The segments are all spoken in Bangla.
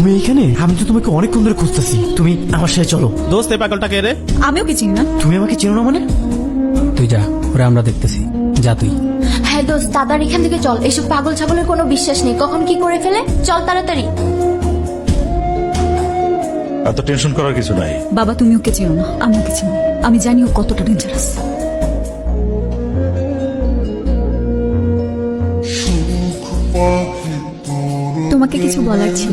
তুমি এইখানে? আমি তো তোমাকে অনেকক্ষণ ধরে খুঁজতেছি। তুমি আমার সাথে চলো। দোস্ত এই পাগলটা কে রে? আমিও কি চিনি না। তুমি আমাকে চেনো না মানে? তুই যা, ওরা আমরা দেখতেছি। যা তুই। হ্যাঁ দোস্ত, তাড়াতাড়ি এখান থেকে চল। এসব পাগল ছাগলের কোনো বিশ্বাস নেই, কখন কি করে ফেলে। চল তাড়াতাড়ি। এত টেনশন করার কিছু নাই। বাবা তুমি ওকে চিনো না, আমি ওকে চিনি। আমি জানি ও কতটা ডেঞ্জারাস। তোমাকে কিছু বলার ছিল।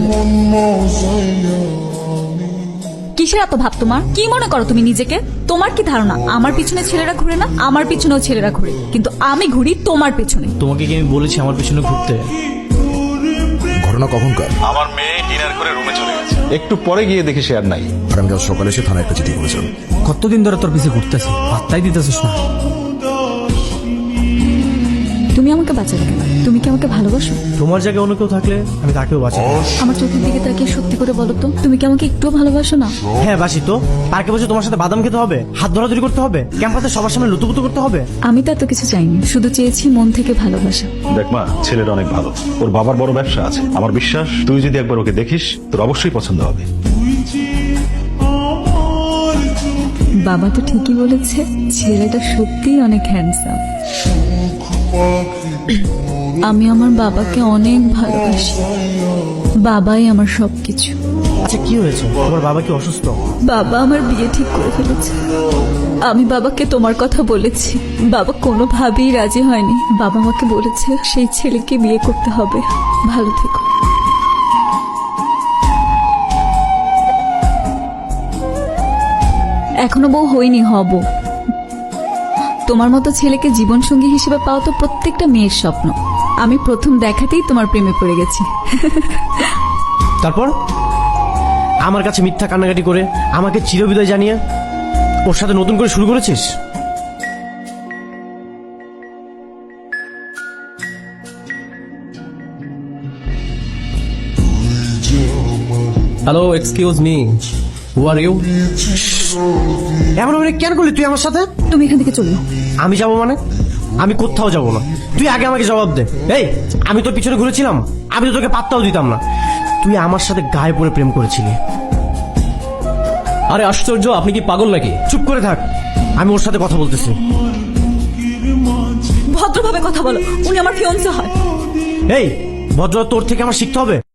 কিসের এত ভাব তোমার? কি মনে করো তুমি নিজেকে? তোমার কি ধারণা আমার পিছনে ছেলেরা ঘুরে না? আমার পিছনেও ছেলেরা ঘুরে, কিন্তু আমি ঘুরি তোমার পিছনে। তোমাকে কি আমি বলেছি আমার পিছনে ঘুরতে? ঘটনা কখনকার? আমার মেয়ে ডিনার করে রুমে চলে গেছে, একটু পরে গিয়ে দেখি সে আর নাই। আগামীকাল সকালে এসে থানায় একটা চিঠি করেছেন। কতদিন ধরে তোর পিছে ঘুরতেছি, পাত্তাই দিতেছিস না। তুমি আমাকে বাঁচালে কেন? তুমি কি আমাকে ভালোবাসো? তোমার জায়গায় অন্য কেউ থাকলে আমি তাকেও বাঁচাই। আমার চোখের দিকে তাকিয়ে সত্যি করে বলো তো, তুমি কি আমাকে একটুও ভালোবাসো না? হ্যাঁ বাসি তো। পার্কে বসে তোমার সাথে বাদাম খেতে হবে, হাত ধরাধরি করতে হবে, ক্যাম্পাসে সবার সামনে লুতুপুতু করতে হবে। আমি তো এত কিছু চাইনি, শুধু চেয়েছি মন থেকে ভালোবাসা। দেখ মা, ছেলেটা অনেক ভালো, ওর বাবার বড় ব্যবসা আছে। আমার বিশ্বাস তুই যদি একবার ওকে দেখিস তোর অবশ্যই পছন্দ হবে। বাবা তো ঠিকই বলেছে, ছেলেটা সত্যিই অনেক হ্যান্ডসাম। আমি আমার বাবাকে অনেক ভালোবাসি। বাবাই আমার সবকিছু। আচ্ছা কি হয়েছে? তোমার বাবা কি অসুস্থ? বাবা আমার বিয়ে ঠিক করে ফেলেছে। আমি বাবাকে তোমার কথা বলেছি, বাবা কোনোভাবেই রাজি হয়নি। বাবা আমাকে বলেছে সেই ছেলেকে বিয়ে করতে হবে। ভালো থেকো। এখনো বউ হইনি, হব। তোমার মতো ছেলেকে জীবনসঙ্গী হিসেবে পাওয়া তো প্রত্যেকটা মেয়ের স্বপ্ন। আমি প্রথম দেখাতেই তোমার প্রেমে পড়ে গেছি। তারপর আমার কাছে মিথ্যা কান্নাকাটি করে আমাকে চিরবিদায় জানিয়ে ওর সাথে নতুন করে শুরু করেছিস? Hello, excuse me, who are you? এমন মানে কেন করলি তুই আমার সাথে? তুমি এখান থেকে চলো। আমি যাবো মানে? আমি কোথাও যাবো না। তুই আগে আমাকে জবাব দে। এই, আমি তোর পিছনে ঘুরেছিলাম? আমি তো তোকে পাত্তাও দিতাম না। তুই আমার সাথে গায়ে পড়ে প্রেম করেছিলি। আরে আশ্চর্য, আপনি কি পাগল নাকি? চুপ করে থাক, আমি ওর সাথে কথা বলতেছি। ভদ্রভাবে কথা বলো, উনি আমার ফিয়ন্সে হয়। এই ভদ্র তোর থেকে আমার শিখতে হবে।